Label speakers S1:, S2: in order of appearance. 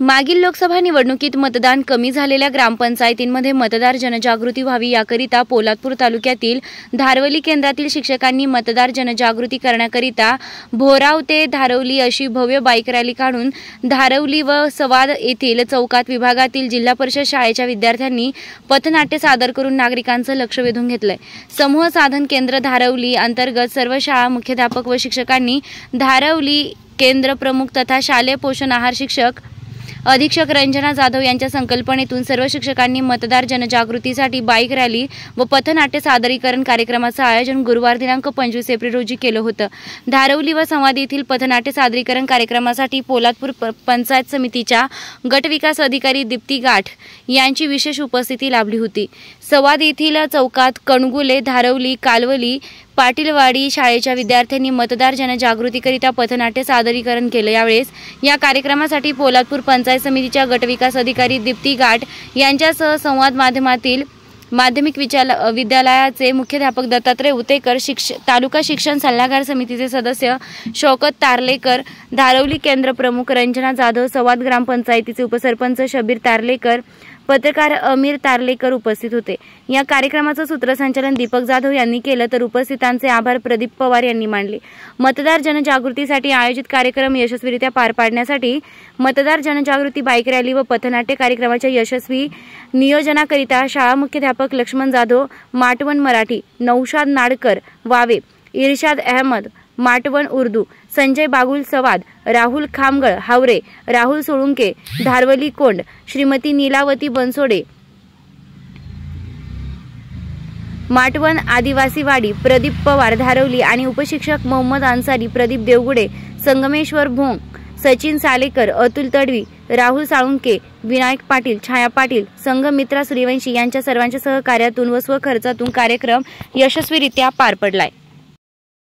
S1: मागील लोकसभा निवडणुकीत मतदान कमी झालेल्या ग्रामपंचायतींमध्ये मतदार जनजागृती व्हावी याकरिता पोलादपूर तालुक्यातील धारवली केंद्रातील शिक्षकांनी मतदार जनजागृती करण्याकरिता भोराव ते धारवली अशी भव्य बाईक रॅली काढून धारवली व सवाद येथील चौकात विभागातील जिल्हा परिषद शाळेच्या विद्यार्थ्यांनी पथनाट्य सादर करून नागरिकांचं लक्ष वेधून घेतलंय। समूह साधन केंद्र धारवली अंतर्गत सर्व शाळा मुख्याध्यापक व शिक्षकांनी धारवली केंद्र प्रमुख तथा शालेय पोषण आहार शिक्षक अधीक्षक रंजना जाधव यांच्या संकल्पनेतून सर्व शिक्षकांनी मतदार जनजागृतीसाठी बाईक रॅली व पथनाट्य सादरीकरण कार्यक्रमाचं आयोजन गुरुवार दिनांक 25 एप्रिल रोजी केलं होतं। धारवली व संवाद येथील पथनाट्य सादरीकरण कार्यक्रमासाठी पोलादपूर पंचायत समितीच्या गट विकास अधिकारी दीप्ती गाठ यांची विशेष उपस्थिती लाभली होती। संवाद येथील चौकात कणगुले, धारवली, कालवली, पाटीलवाडी शाळेच्या विद्यार्थ्यांनी मतदार जनजागृतीकरिता पथनाट्य सादरीकरण केलं। यावेळेस या कार्यक्रमासाठी पोलादपूर पंचायत समितीच्या गटविकास अधिकारी दीप्ती गाठ यांच्यासह संवाद माध्यमातील माध्यमिक विद्यालयाचे मुख्याध्यापक दत्तात्रय उतेकर, तालुका शिक्षण सल्लागार समितीचे सदस्य शौकत तारलेकर, धारवली केंद्र प्रमुख रंजना जाधव, संवाद ग्रामपंचायतीचे उपसरपंच शबीर तारलेकर, पत्रकार अमीर तारलेकर उपस्थित होते। या कार्यक्रमाचं सूत्रसंचालन दीपक जाधव यांनी केलं तर उपस्थितांचे आभार प्रदीप पवार यांनी मानले। मतदार जनजागृतीसाठी आयोजित कार्यक्रम यशस्वीरित्या पार पाडण्यासाठी मतदार जनजागृती बाईक रॅली व पथनाट्य कार्यक्रमाच्या यशस्वी नियोजनाकरिता शाळा मुख्याध्यापक लक्ष्मण जाधव माटवण मराठी, नौशाद नाडकर वावे, इरशाद अहमद माटवण उर्दू, संजय बागुल सवाद, राहुल खामगळ हावरे, राहुल सोळुंके धारवली कोंड, श्रीमती नीलावती बनसोडे माटवण आदिवासीवाडी, प्रदीप पवार धारवली आणि उपशिक्षक मोहम्मद अन्सारी, प्रदीप देवगुडे, संगमेश्वर भोंग, सचिन सालेकर, अतुल तडवी, राहुल साळुंके, विनायक पाटील, छाया पाटील, संघमित्रा सूर्यवंशी यांच्या सर्वांच्या सहकार्यातून व स्वखर्चातून कार्यक्रम यशस्वीरित्या पार पडलाय।